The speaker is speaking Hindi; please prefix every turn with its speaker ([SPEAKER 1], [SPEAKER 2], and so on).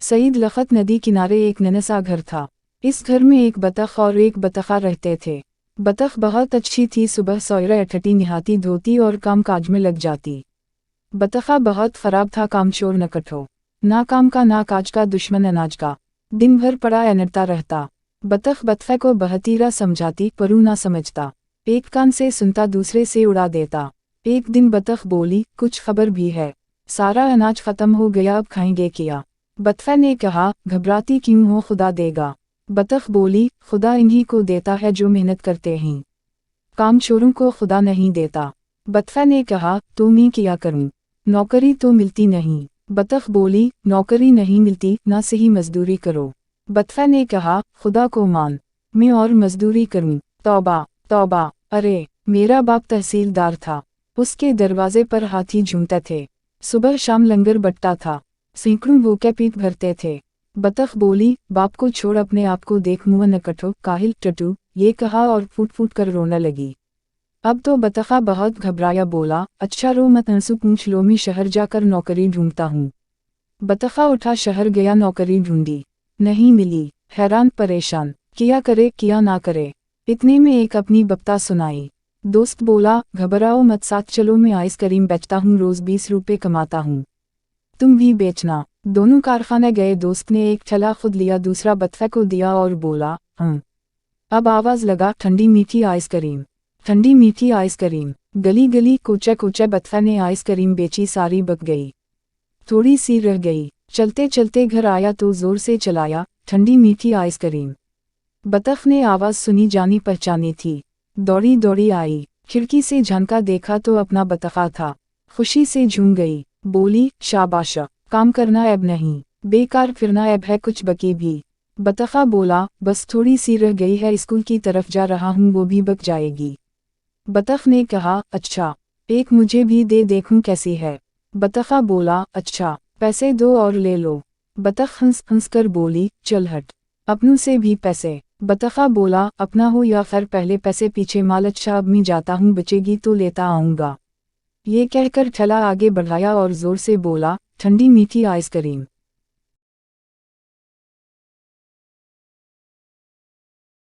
[SPEAKER 1] सईद लखत नदी किनारे एक नन्हा घर था। इस घर में एक बतख और एक बतखा रहते थे। बतख बहुत अच्छी थी, सुबह सवेरे अठटी नहाती धोती और काम काज में लग जाती। बतखा बहुत खराब था, कामचोर नकटो, ना काम का ना काज का, दुश्मन अनाज का, दिन भर पड़ा अनड़ता रहता। बतख बतखे को बहतीरा समझाती परू ना समझता, एक कान से सुनता दूसरे से उड़ा देता। एक दिन बतख बोली, कुछ खबर भी है? सारा अनाज खत्म हो गया, अब खाएंगे क्या? बतखे ने कहा, घबराती क्यों हो, खुदा देगा। बतख बोली, खुदा इन्हीं को देता है जो मेहनत करते हैं, कामचोरों को खुदा नहीं देता। बतखे ने कहा, तो मैं क्या करूं, नौकरी तो मिलती नहीं। बतख बोली, नौकरी नहीं मिलती ना, सही मजदूरी करो। बतखे ने कहा, खुदा को मान, मैं और मजदूरी करूं। तौबा तौबा, अरे मेरा बाप तहसीलदार था, उसके दरवाजे पर हाथी झूमते थे, सुबह शाम लंगर बटता था, सैकड़ों भूखे पेट भरते थे। बतख बोली, बाप को छोड़ अपने आप को देख, मुँह नकटो, काहिल टटू, ये कहा और फूट फूट कर रोने लगी। अब तो बतखा बहुत घबराया, बोला, अच्छा रो मत, आंसू पूछ लो, मैं शहर जाकर नौकरी ढूंढता हूँ। बतखा उठा, शहर गया, नौकरी ढूंढी, नहीं मिली। हैरान परेशान, क्या करे क्या ना करे। इतने में एक अपनी बप्ता सुनाई। दोस्त बोला, घबराओ मत, साथ चलो, मैं आइसक्रीम बेचता हूँ, रोज 20 रुपये कमाता हूँ, तुम भी बेचना। दोनों कारखाने गए, दोस्त ने एक ठेला खुद लिया, दूसरा बतखे को दिया और बोला, अब आवाज लगा, ठंडी मीठी आइसक्रीम, ठंडी मीठी आइसक्रीम। गली गली कूचे कूचे बतखे ने आइसक्रीम बेची, सारी बक गई, थोड़ी सी रह गई। चलते चलते घर आया तो जोर से चलाया, ठंडी मीठी आइसक्रीम। बतख ने आवाज सुनी, जानी पहचानी थी, दौड़ी दौड़ी आई, खिड़की से झांका, देखा तो अपना बतखा था। खुशी से झूम गई, बोली, शाबाश, काम करना अब नहीं, बेकार फिरना अब है कुछ बकी भी। बतखा बोला, बस थोड़ी सी रह गई है, स्कूल की तरफ जा रहा हूँ, वो भी बक जाएगी। बतख ने कहा, अच्छा, एक मुझे भी दे देखूं कैसी है। बतखा बोला, अच्छा, पैसे दो और ले लो। बतख हंस हंस कर बोली, चल हट, अपनों से भी पैसे। बतखा बोला, अपना हो या खैर, पहले पैसे पीछे माल, अच्छा अब मैं जाता हूँ, बचेगी तो लेता आऊँगा। ये कहकर ठेला आगे बढ़ाया और जोर से बोला, ठंडी मीठी आइसक्रीम।